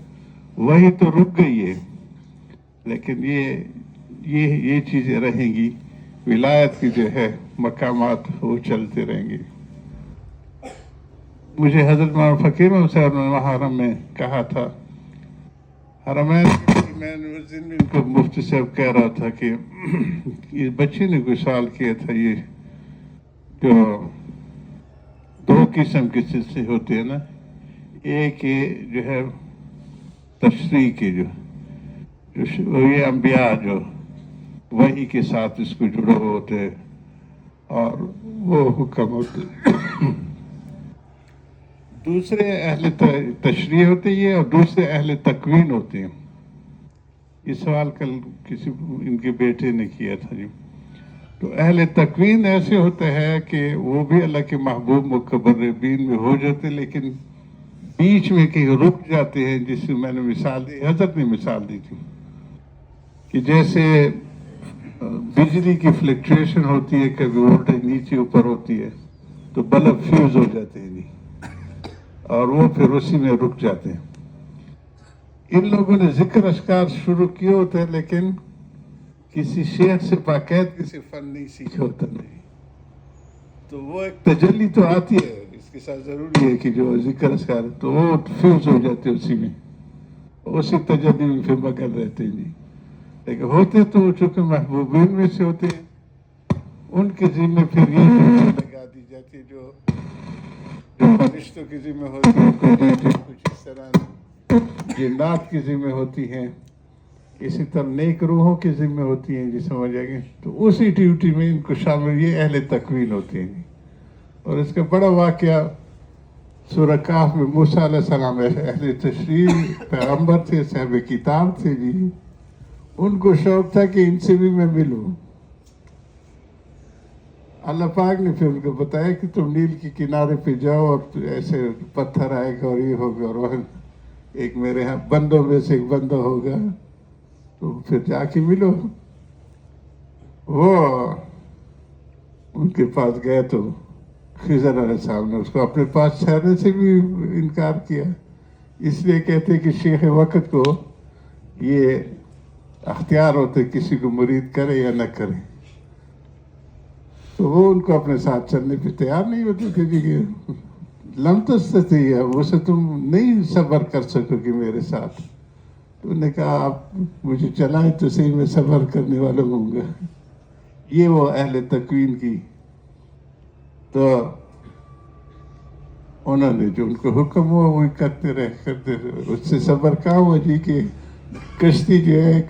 وہی تو رک گئی ہے، لیکن یہ چیزیں رہیں گی ولایت کی جو ہے مقامات وہ چلتے رہیں گے. مجھے حضرت مولانا فقیر احمد صاحب نے حرم میں کہا تھا، حرمین میں نے اس دن بھی ان کو مفتی صاحب کہہ رہا تھا کہ یہ بچے نے کوئی سوال کیا تھا، یہ جو دو قسم کے سلسلے ہوتے ہیں نا، ایک یہ جو ہے تشریح کے جو یہ انبیاء جو وحی کے ساتھ اس کو جڑے ہوتے ہیں اور وہ حکم ہوتے، دوسرے اہل تشریح ہوتے ہیں اور دوسرے اہل تکوین ہوتے ہیں. یہ سوال کل کسی ان کے بیٹے نے کیا تھا جی. تو اہل تکوین ایسے ہوتا ہے کہ وہ بھی اللہ کے محبوب مقربین میں ہو جاتے لیکن بیچ میں کہیں رک جاتے ہیں، جس سے میں نے مثال دی، حضرت نے مثال دی تھی کہ جیسے بجلی کی فلیکچویشن ہوتی ہے، کبھی وولٹیج نیچے اوپر ہوتی ہے تو بلب فیوز ہو جاتے ہیں جی، اور وہ پھر اسی میں رک جاتے ہیں. ان لوگوں نے ذکر اذکار شروع کیے ہوتے ہیں لیکن کسی شیخ سے باقاعدگی سے فن نہیں سیکھا ہوتا نہیں، تو وہ ایک تجلی تو آتی ہے، اس کے ساتھ ضروری ہے کہ جو ذکر اذکار تو وہ فیوز ہو جاتے ہیں اسی میں، اسی تجلی میں پھر مگن رہتے ہیں جی. لیکن ہوتے تو چونکہ محبوبین میں سے ہوتے ہیں، ان کے ذمہ پھر یہ لگا دی جاتی ہے جو فرشتوں کی ذمہ ہوتی ہے، کچھ اس طرح جنات کی ذمہ ہوتی ہیں، اسی طرح نیک روحوں کی ذمہ ہوتی ہیں جی، سمجھ آئے گی. تو اسی ڈیوٹی میں ان کو شامل یہ اہل تکوین ہوتے ہیں جی. اور اس کا بڑا واقعہ سورہ کہف میں موسیٰ علیہ السلام اہل تشریح پیغمبر تھے، صاحب کتاب تھے جی، ان کو شوق تھا کہ ان سے بھی میں ملوں. اللہ پاک نے پھر ان کو بتایا کہ تم نیل کے کنارے پہ جاؤ اور ایسے پتھر آئے گا اور یہ ہوگا اور ایک میرے ہاں بندوں میں سے ایک بندہ ہوگا، تو پھر جا کے ملو. وہ ان کے پاس گئے تو خضر علیہ السلام نے اس کو اپنے پاس ٹھہرنے سے بھی انکار کیا. اس لیے کہتے کہ شیخ وقت کو یہ اختیار ہوتے کسی کو مرید کرے یا نہ کرے، تو وہ ان کو اپنے ساتھ چلنے پہ تیار نہیں ہوتے کہ لم تستطیع وہ سے تم نہیں صبر کر سکو گے میرے ساتھ. تو انہوں نے کہا آپ مجھے چلائیں تو صحیح میں صبر کرنے والا ہوں گا. یہ وہ اہل تکوین کی، تو انہوں نے جو ان کو حکم ہوا وہ کرتے رہے. اس سے صبر کہاں ہوا جی کہ کشتی جو ہے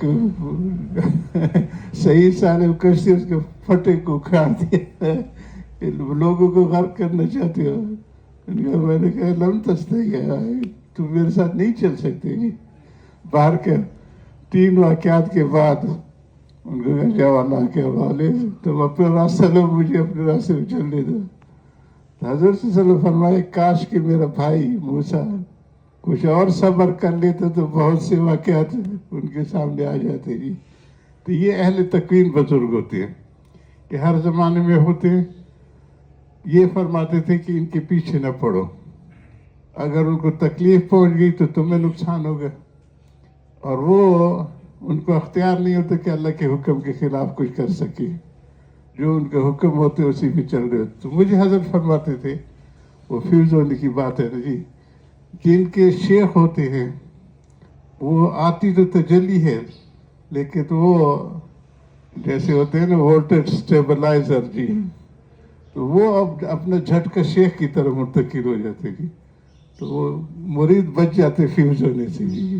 صحیح سارے کشتی اس کے پھٹے کو کھا دیا، لوگوں کو غرق کرنا چاہتے ہو. میں نے کہا لم تستطیع تم میرے ساتھ نہیں چل سکتے جی. باہر کے 3 واقعات کے بعد ان کو کہا جاؤ اللہ کے حوالے، تم اپنا راستہ لو، مجھے اپنے راستے میں چلنے دو. حضرت صلی اللہ علیہ وسلم فرمائے کاش کہ میرا بھائی موسیٰ کچھ اور صبر کر لیتے تو بہت سے واقعات ان کے سامنے آ جاتے جی. تو یہ اہل تکوین بزرگ ہوتے ہیں کہ ہر زمانے میں ہوتے ہیں. یہ فرماتے تھے کہ ان کے پیچھے نہ پڑو، اگر ان کو تکلیف پہنچ گئی تو تمہیں نقصان ہوگا، اور وہ ان کو اختیار نہیں ہوتا کہ اللہ کے حکم کے خلاف کچھ کر سکے. جو ان کے حکم ہوتے اسی پہ چل رہے ہوتے. تو مجھے حضرت فرماتے تھے وہ فیوز ہونے کی بات ہے نا جی، جن کے شیخ ہوتے ہیں وہ آتی تو تجلی ہے لیکن وہ جیسے ہوتے ہیں نا وولٹیج سٹیبلائزر جی، تو وہ اب اپنا جھٹکا شیخ کی طرف منتقل ہو جاتے جی، تو وہ مرید بچ جاتے فیوز ہونے سے جی.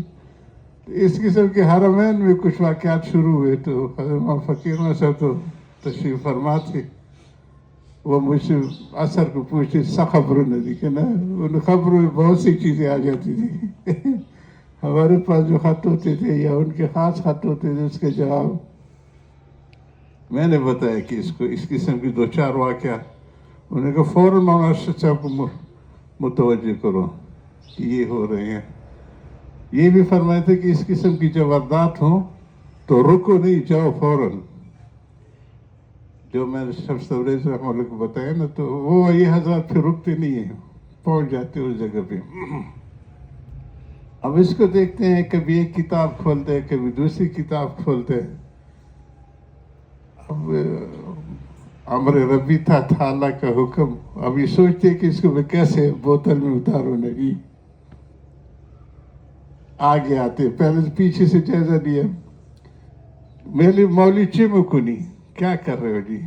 اس قسم کے حرمین میں کچھ واقعات شروع ہوئے. تو حضرت فقیر احمد صاحب تو تشریف فرما تھے، وہ مجھ سے اثر کو پوچھتے خبروں نے دی کہ نا ان خبروں میں بہت سی چیزیں آ جاتی تھی. ہمارے پاس جو خط ہوتے تھے یا ان کے خاص خط ہوتے تھے اس کے جواب میں نے بتایا کہ اس کو اس قسم کی 2-4 واقعہ انہوں نے کہا فوراً مولانا صاحب کو متوجہ کرو کہ یہ ہو رہے ہیں. یہ بھی فرمائے تھے کہ اس قسم کی جب واردات ہوں تو رکو نہیں، جاؤ فوراً. جو میں نے شمس تبریز رحمہ اللہ کو بتایا نا، تو وہ یہ حضرات پھر رکتے نہیں ہیں، پہنچ جاتے اس جگہ پہ. اب اس کو دیکھتے ہیں، کبھی ایک کتاب کھولتے ہیں، کبھی دوسری کتاب کھولتے ہیں. اب امر ربی تھا اللہ کا حکم. اب یہ سوچتے کہ اس کو میں کیسے بوتل میں اتاروں نا جی. آگے آتے پہلے پیچھے سے جائزہ لیا. میرے مولوی چمکنی کیا کر رہے ہو جی؟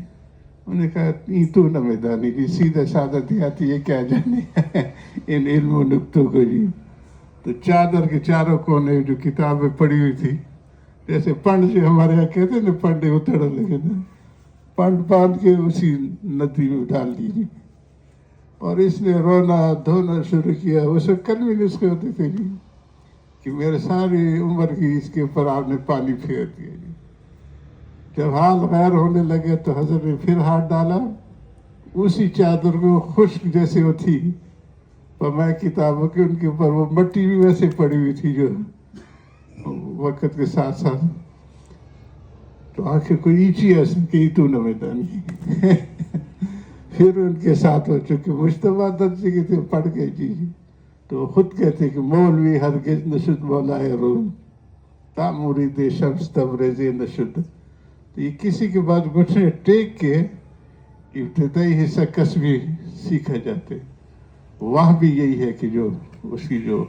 انہوں نے کہا یہ تو نہ میدانی جی سیدھا سادہ دیہاتی یہ کیا جانے ان علم و نکتوں کو جی. تو چادر کے چاروں کونے جو کتابیں پڑھی ہوئی تھی جیسے پنڈ جو ہمارے یہاں کہتے ہیں نا پنڈے اتڑ لگے نا پنڈ باندھ کے اسی ندی میں ڈال دیجیے. اور اس نے رونا دھونا شروع کیا. اس وقت کل بھی نسخے ہوتے تھے جی کہ میرے ساری عمر کی اس کے اوپر آپ نے پانی پھیر دیا جی. جب حال غیر ہونے لگے تو حضرت نے پھر ہاتھ ڈالا اسی چادر کو خشک جیسے وہ تھی میں کتابوں کے ان کے اوپر وہ مٹی بھی ویسے پڑی ہوئی تھی جو وقت کے ساتھ ساتھ. تو آخر کوئی ایچی ایسا کہ تو نہ میدانی پھر ان کے ساتھ ہو چکے مشتبہ درجے کے تھے پڑھ گئے جی. تو خود کہتے کہ مولوی ہرگز نشد مولا روم تا مرید شمس تبریز نشد. تو یہ کسی کے بعد گھٹنے ٹیک کے ابتدائی حصہ کسبی سیکھا جاتے. وہاں بھی یہی ہے کہ جو اس کی جو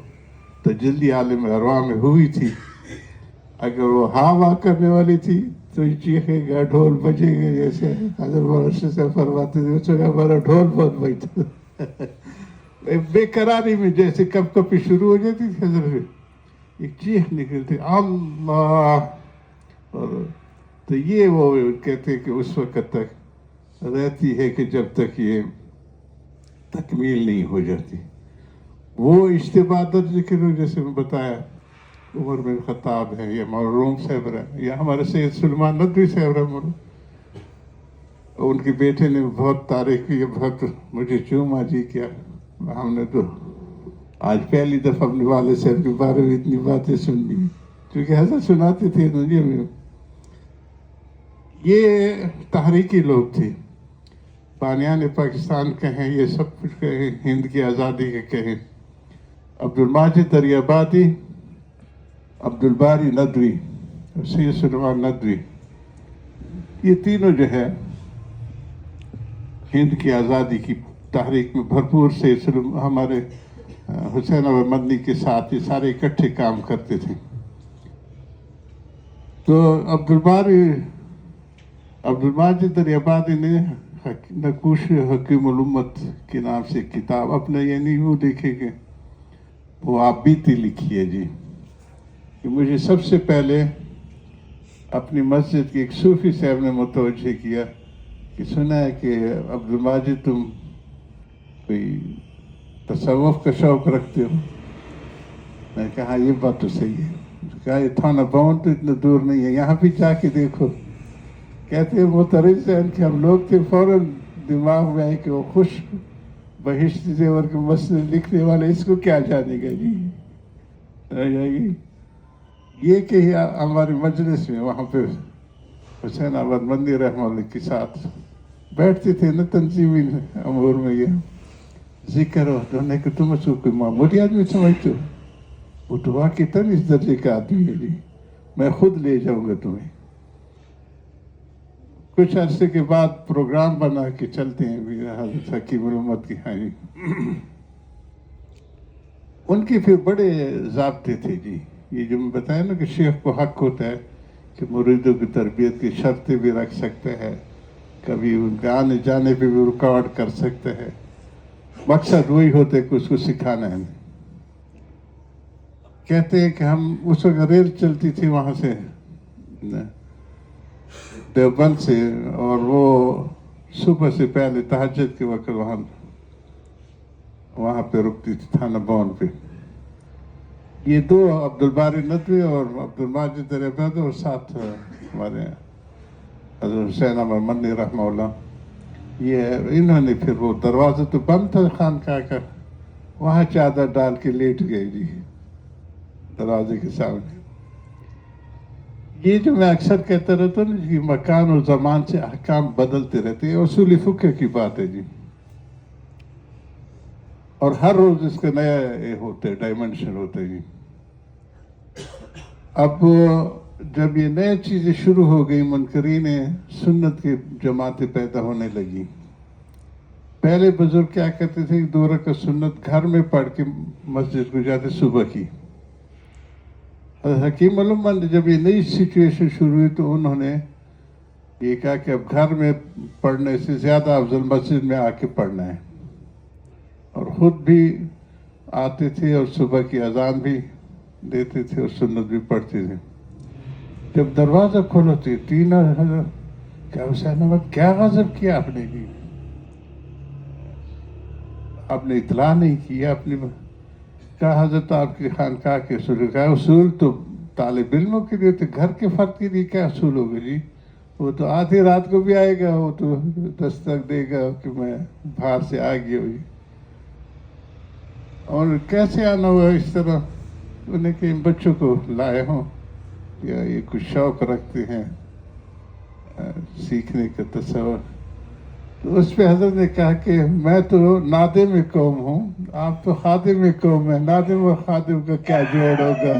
تجلی عالم ارواح میں ہوئی تھی اگر وہ ہاں واہ کرنے والی تھی تو یہ چیخے گا ڈھول بجے گا جیسے حضرت مولانا سے فرماتے تھے اس وقت ہمارا ڈھول بہت بجتا بے قراری میں جیسے کپ کپی شروع ہو جاتی تھی حضرت ایک چیخ نکلتی اللہ. اور تو یہ وہ کہتے کہ اس وقت تک رہتی ہے کہ جب تک یہ تکمیل نہیں ہو جاتی. وہ اشتباہ ذکر جیسے میں بتایا عمر بن خطاب ہے یا روم صاحب ہے یا ہمارے سید سلمان ندوی صاحب رحمہ ان کے بیٹے نے بہت تعریف کی بہت مجھے چوما جی کیا. ہم نے تو آج پہلی دفعہ اپنے والد صاحب کے بارے میں اتنی باتیں سن لی کیونکہ حضرت سناتے تھے دنیا میں. یہ تحریکی لوگ تھے. بانیان پاکستان کہیں یہ سب کچھ کہیں ہند کی آزادی کے کہیں عبد الماجد دریابادی عبد الباری ندوی اور سید سلمان ندوی یہ تینوں جو ہے ہند کی آزادی کی تحریک میں بھرپور سے ہمارے حسین احمد مدنی کے ساتھ یہ سارے اکٹھے کام کرتے تھے. تو عبد الماجد دریابادی نے نقوش حکیم الامت کے نام سے کتاب اپنے یعنی وہ دیکھے کہ وہ آپ بیتی لکھی ہے جی کہ مجھے سب سے پہلے اپنی مسجد کے ایک صوفی صاحب نے متوجہ کیا کہ سنا ہے کہ عبد الماجد تم کوئی تصوف کا شوق رکھتے ہو. میں نے کہا ہاں یہ بات تو صحیح ہے. کہا یہ تھانہ بون تو اتنا دور نہیں ہے یہاں بھی جا کے دیکھو. کہتے ہیں مترج ہیں کہ ہم لوگ تھے فوراً دماغ میں آئے کہ وہ خوش بہشتی زیور کے مسئلے لکھنے والے اس کو کیا جانے گا جی رہ جائے گی. یہ کہ ہماری مجلس میں وہاں پہ حسین احمد مدنی رحمہ اللہ کے ساتھ بیٹھتے تھے نا تنظیمی امور میں یہ ذکر ہوتا ہے کہ تم اس کو کوئی معمولی آدمی سمجھتے ہو. وہ تو واقعی تن اس درجے کا آدمی ہے جی میں خود لے جاؤں گا تمہیں. کچھ عرصے کے بعد پروگرام بنا کے چلتے ہیں حضرت حکیم الامت کی. ہاں جی ان کے پھر بڑے ضابطے تھے جی. یہ جو میں بتایا نا کہ شیخ کو حق ہوتا ہے کہ مریدوں کی تربیت کی شرطیں بھی رکھ سکتا ہے کبھی ان کے آنے جانے پہ بھی رکاوٹ کر سکتا ہے. مقصد وہی ہوتا ہے کہ اس کو سکھانا ہے. کہتے ہیں کہ ہم اس وقت ریل چلتی تھی وہاں سے دیوبند سے اور وہ صبح سے پہلے تہجد کے وقت وہاں پہ رکتی تھی تھانہ بون پہ. یہ دو عبد الباری ندوی اور عبد الماجد دریابادی اور ساتھ ہمارے حضرت حسین احمد مدنی رحمہ اللہ یہ انہوں نے پھر وہ دروازہ تو بند تھا خانقاہ کا وہاں چادر ڈال کے لیٹ گئے جی دروازے کے سامنے. یہ جو میں اکثر کہتا رہتا ہوں نا کہ مکان اور زمان سے احکام بدلتے رہتے ہیں اصول فقہ کی بات ہے جی. اور ہر روز اس کا نیا ہوتا ہے ڈائمنشن ہوتا ہے جی. اب جب یہ نئے چیزیں شروع ہو گئی منکرین سنت کی جماعتیں پیدا ہونے لگی. پہلے بزرگ کیا کرتے تھے کہ 2 رکعت سنت گھر میں پڑھ کے مسجد کو جاتے صبح کی. حکیم الامہ نے جب یہ نئی سچویشن شروع ہوئی تو انہوں نے یہ کہا کہ اب گھر میں پڑھنے سے زیادہ افضل مسجد میں آ کے پڑھنا ہے. اور خود بھی آتے تھے اور صبح کی اذان بھی دیتے تھے اور سنت بھی پڑھتے تھے. جب دروازہ کھولو تو 3,000 کیا حسین احمد کیا غضب کیا آپ نے جی؟ آپ نے اطلاع نہیں کیا. آپ نے کہا حضرت آپ کی خانقاہ کے اصول کا اصول تو طالب علموں کے لیے، تو گھر کے فرد کے لیے کیا اصول ہوگا جی؟ وہ تو آدھی رات کو بھی آئے گا، وہ تو دستک دے گا کہ میں باہر سے آ گیا ہوئی. اور کیسے آنا ہوا اس طرح؟ انہیں کہ ان بچوں کو لائے ہوں یا یہ کچھ شوق رکھتے ہیں سیکھنے کا تصور. تو اس پہ حضرت نے کہا کہ میں تو نادم قوم ہوں، آپ تو خادم قوم ہیں. نادم اور خادم کا کیا جوڑ ہوگا؟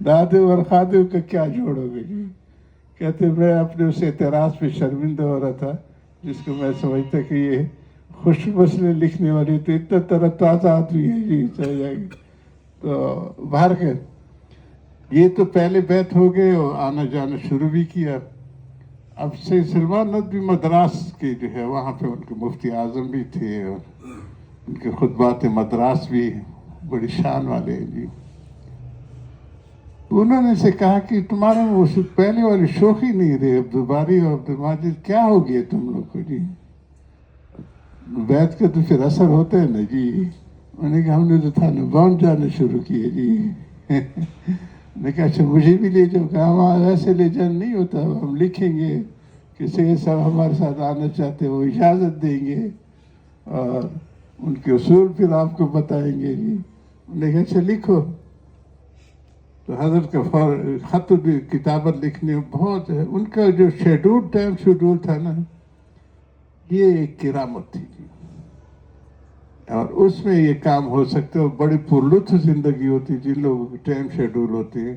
نادم اور خادم کا کیا جوڑ ہوگا جی؟ کہتے میں اپنے اس اعتراض پہ شرمندہ ہو رہا تھا جس کو میں سمجھتا کہ یہ خوش مسئلے لکھنے والی تو اتنا طرح تازہ آدمی ہے جی چاہے جائے گی. تو باہر کے یہ تو پہلے بیت ہو گئے اور آنا جانا شروع بھی کیا. اب سے سلمان ندوی مدراس کے جو ہے وہاں پہ ان کے مفتی اعظم بھی تھے اور ان کے خطبات مدراس بھی بڑی شان والے ہیں جی. انہوں نے سے کہا کہ تمہارے وہ پہلے والی شوخی نہیں رہے عبدالباری اور عبدالماجد، کیا ہو گیا تم لوگ کو جی؟ بیت کا تو پھر اثر ہوتا ہے نا جی. انہوں نے کہا ہم نے تو تھانہ باؤنڈ جانا شروع کیے جی. میں کہا اچھا مجھے بھی لے جاؤ. کہا ہم ایسے لے جانا نہیں ہوتا، ہم لکھیں گے کہ سید صاحب ہمارے ساتھ آنا چاہتے ہیں، وہ اجازت دیں گے اور ان کے اصول پھر آپ کو بتائیں گے جی. انہوں نے کہا اچھا لکھو. تو حضرت کا خط بھی کتابت لکھنے بہت ہے. ان کا جو شیڈول ٹائم شیڈول تھا نا یہ ایک کرامت تھی جی. اور اس میں یہ کام ہو سکتا ہے. بڑی پرلطف زندگی ہوتی جن لوگوں کی ٹائم شیڈول ہوتے ہیں.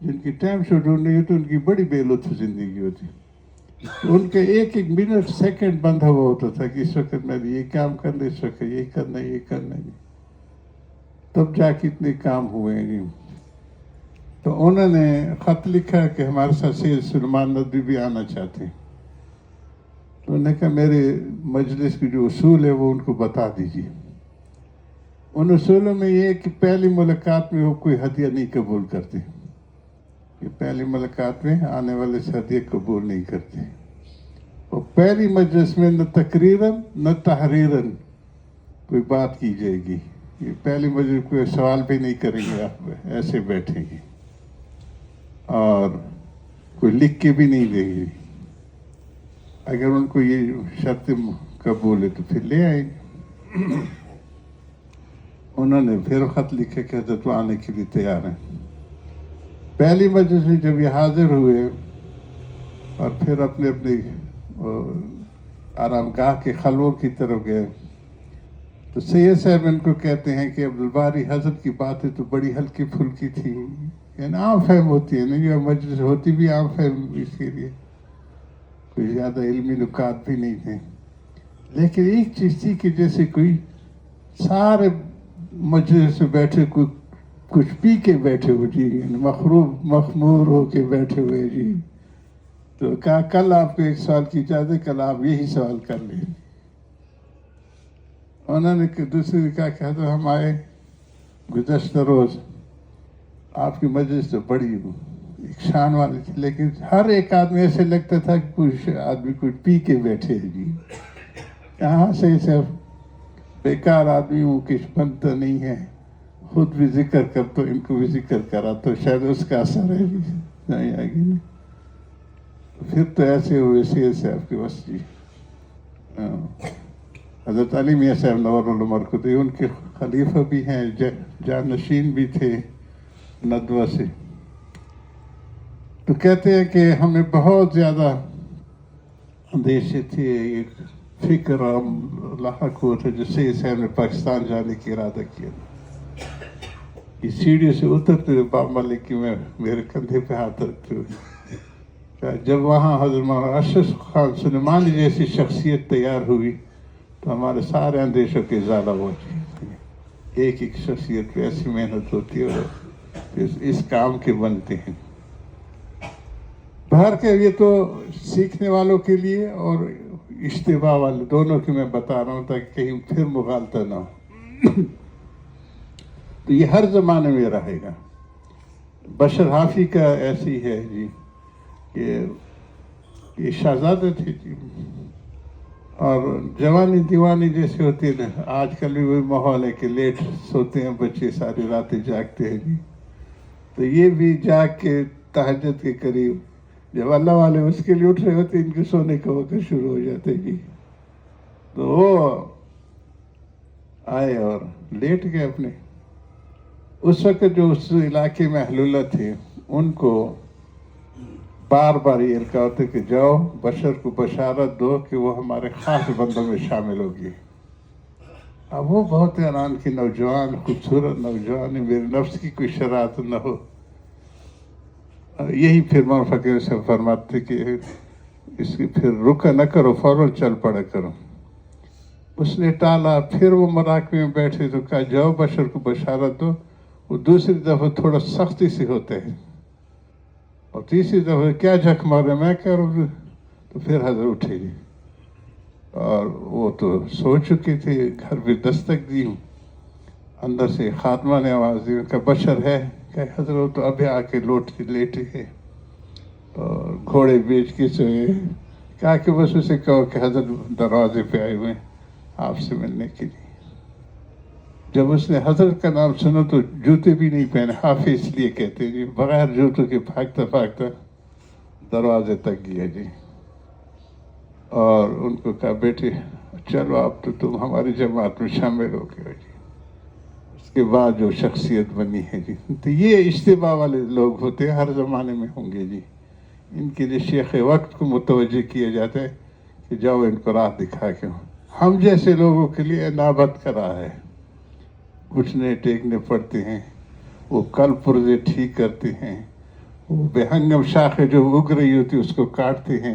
جن کی ٹائم شیڈول نہیں ہوتی ان کی بڑی بے لطف زندگی ہوتی. ان کے ایک ایک منٹ سیکنڈ بندھا ہوا ہوتا تھا کہ اس وقت میں یہ کام کرنا، اس وقت یہ کرنا، یہ کرنا جی. تب جا کے اتنے کام ہوئے ہیں جی. تو انہوں نے خط لکھا کہ ہمارے ساتھ سید سلمان ندوی بھی آنا چاہتے ہیں. تو انہوں نے کہا میرے مجلس کے جو اصول ہے وہ ان کو بتا دیجیے. ان اصولوں میں یہ ہے کہ پہلی ملاقات میں وہ کوئی ہدیہ نہیں قبول کرتے. کہ پہلی ملاقات میں آنے والے سے ہدیہ قبول نہیں کرتے. اور پہلی مجلس میں نہ تقریراً نہ تحریراً کوئی بات کی جائے گی. یہ پہلی مجلس کوئی سوال بھی نہیں کریں گے، آپ ایسے بیٹھیں گے اور کوئی لکھ کے بھی نہیں دیں گے. اگر ان کو یہ شرط قبول ہے تو پھر لے آئیں گے. انہوں نے پھر خط لکھا کہ حضرت آنے کے لیے تیار ہیں. پہلی مجلس میں جب یہ حاضر ہوئے اور پھر اپنے اپنے آرام گاہ کے خلووں کی طرف گئے تو سید صاحب ان کو کہتے ہیں کہ عبدالباری حضرت کی باتیں تو بڑی ہلکی پھلکی تھی، یعنی عام فہم ہوتی ہے نا. یہ مجلس ہوتی بھی عام فہم اس کے لیے، کوئی زیادہ علمی نکات بھی نہیں تھے. لیکن ایک چیز تھی کہ جیسے کوئی سارے مجلس سے بیٹھے کوئی کچھ پی کے بیٹھے ہو جی، مخروب مخمور ہو کے بیٹھے ہوئے جی. تو کہا کل آپ کو ایک سوال کی اجازت، کل آپ یہی سوال کر لیں. انہوں نے دوسرے نے کہا کہ حضرت ہم آئے گزشتہ روز، آپ کی مجلس تو بڑی ایک شان والی تھی، لیکن ہر ایک آدمی ایسے لگتا تھا کہ کچھ آدمی کچھ پی کے بیٹھے ہیں جی. کہاں سے صرف بیکار آدمی ہوں، کچھ بنتا نہیں ہے. خود بھی ذکر کر تو ان کو بھی ذکر کرا تو شاید اس کا اثر ہے جی، نہیں آگے نہیں. پھر تو ایسے ہوئے سید صاحب کے بس جی. حضرت علی میاں صاحب نور العمر کو تو ان کے خلیفہ بھی ہیں، جانشین بھی تھے ندوہ سے. تو کہتے ہیں کہ ہمیں بہت زیادہ اندیشے تھے، ایک فکر لاحق ہوا تھا جو سید صاحب نے پاکستان جانے کی ارادہ کیا. یہ سیڑھی سے اترتے ہوئے باب ملک کی میں میرے کندھے پہ ہاتھ رکھتے ہوئے، جب وہاں حضرت مولانا اشرف خان سلیمانی جیسی شخصیت تیار ہوئی تو ہمارے سارے اندیشوں کے ازالہ ہو جائے. ایک ایک شخصیت پہ ایسی محنت ہوتی ہے اور اس کام کے بنتے ہیں. باہر کے یہ تو سیکھنے والوں کے لیے اور اشتباہ والے دونوں کی میں بتا رہا ہوں تاکہ کہیں پھر مغالطہ نہ ہو. تو یہ ہر زمانے میں رہے گا. بشر حافی کا ایسی ہے جی کہ یہ شہزادے تھے جی، اور جوانی دیوانی جیسے ہوتی ہے نا. آج کل بھی وہی ماحول ہے کہ لیٹ سوتے ہیں بچے، ساری راتیں جاگتے ہیں جی. تو یہ بھی جاگ کے تہجد کے قریب جب اللہ والے اس کے لیے اٹھ رہے ہوتے ان کے سونے کا وقت شروع ہو جاتے جی. تو وہ آئے اور لیٹ گئے اپنے. اس وقت جو اس علاقے میں اہل اللہ تھے ان کو بار بار یہ القاء ہوتے کہ جاؤ بشر کو بشارت دو کہ وہ ہمارے خاص بندوں میں شامل ہوگی. اب وہ بہت حیران کہ نوجوان خوبصورت نوجوان میرے نفس کی کوئی شرارت نہ ہو. یہی پھر مولانا فقیر سے فرماتے کہ اس کی پھر رکا نہ کرو، فوراً چل پڑا کرو. اس نے ٹالا. پھر وہ مراقبے میں بیٹھے تو کہا جاؤ بشر کو بشارت دو. وہ دوسری دفعہ تھوڑا سختی سے ہوتے ہیں اور تیسری دفعہ کیا جھک مارے میں کروں. تو پھر حضرت اٹھے جی اور وہ تو سو چکے تھے. گھر پہ دستک دی. اندر سے خاتمہ نے آواز دی کہ بشر ہے. کہ حضرت تو ابھی آ کے لیٹے ہیں اور گھوڑے بیچ کے سوئے. کہا کہ بس اسے کہو کہ حضرت دروازے پہ آئے ہوئے آپ سے ملنے کے لیے. جب اس نے حضرت کا نام سنا تو جوتے بھی نہیں پہنے. حافظ اس لیے کہتے ہیں جی، بغیر جوتوں کے بھاگتا بھاگتا دروازے تک گیا جی. اور ان کو کہا بیٹے چلو اب تو تم ہماری جماعت میں شامل ہو گئے جی. اس کے بعد جو شخصیت بنی ہے جی. تو یہ اشتباہ والے لوگ ہوتے ہیں، ہر زمانے میں ہوں گے جی. ان کے لیے شیخ وقت کو متوجہ کیا جاتا ہے کہ جاؤ ان کو راہ دکھا کے. ہم جیسے لوگوں کے لیے انابت کا راہ ہے. گھٹنے ٹیکنے پڑتے ہیں، وہ کل پرزے ٹھیک کرتے ہیں، وہ بے ہنگم شاخیں جو اگ رہی ہوتی اس کو کاٹتے ہیں،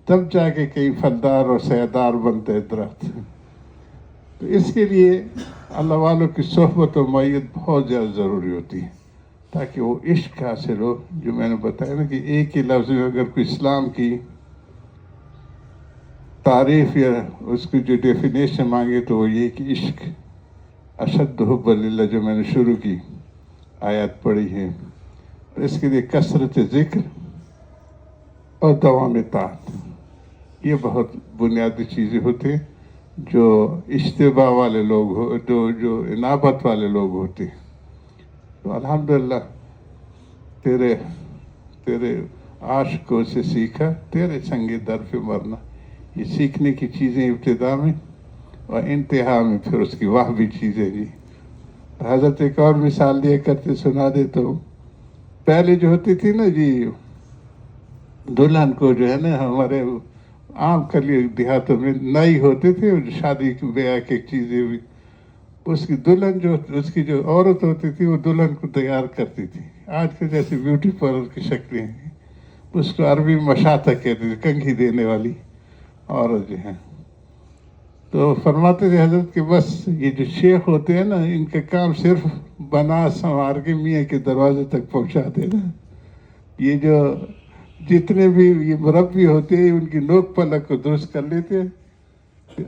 تب جا کے کئی پھلدار اور سیدار بنتے ہیں درخت. تو اس کے لیے اللہ والوں کی صحبت و معیت بہت زیادہ ضروری ہوتی ہے تاکہ وہ عشق حاصل ہو. جو میں نے بتایا نا کہ ایک ہی لفظ میں اگر کوئی اسلام کی تعریف یا اس کی جو ڈیفینیشن مانگے تو وہ یہ کہ عشق اشد حب للہ، جو میں نے شروع کی آیات پڑھی ہے. اس کے لیے کثرت ذکر اور دوام طاعت، یہ بہت بنیادی چیزیں ہوتی ہیں جو اشتباہ والے لوگ ہو، جو انابت والے لوگ ہوتے ہیں. تو الحمدللہ تیرے عاشقوں سے سیکھا، تیرے سنگ در پہ مرنا. یہ سیکھنے کی چیزیں ابتدا میں اور انتہا میں پھر اس کی واہ بھی چیزیں جی. حضرت ایک اور مثال دیا کرتے سنا دیتا ہوں. پہلے جو ہوتی تھی نا جی دلہن کو جو ہے نا ہمارے عام کر لیے دیہاتوں میں نئی ہوتے تھے شادی بیاہ کی چیزیں بھی. اس کی دلہن جو اس کی جو عورت ہوتی تھی وہ دلہن کو تیار کرتی تھی. آج کے جیسے بیوٹی پارلر کی شکلیں ہیں. اس کو عربی مشاطہ کہتے تھے، کنگھی دینے والی عورت جو ہے. تو فرماتے تھے حضرت کہ بس یہ جو شیخ ہوتے ہیں نا ان کا کام صرف بنا سنوار کے میاں کے دروازے تک پہنچا دینا. یہ جو جتنے بھی یہ مربی ہوتے ہیں ان کی نوک پلک کو درست کر لیتے ہیں،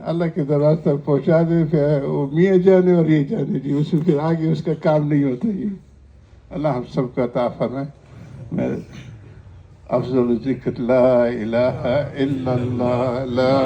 اللہ کے دروازے تک پہنچا دے. پھر وہ میاں جانے اور یہ جانے جی، اس میں پھر آگے اس کا کام نہیں ہوتا. یہ اللہ ہم سب کا عطا فرمائے. میں افضل ذکر لا الہ الا اللہ لا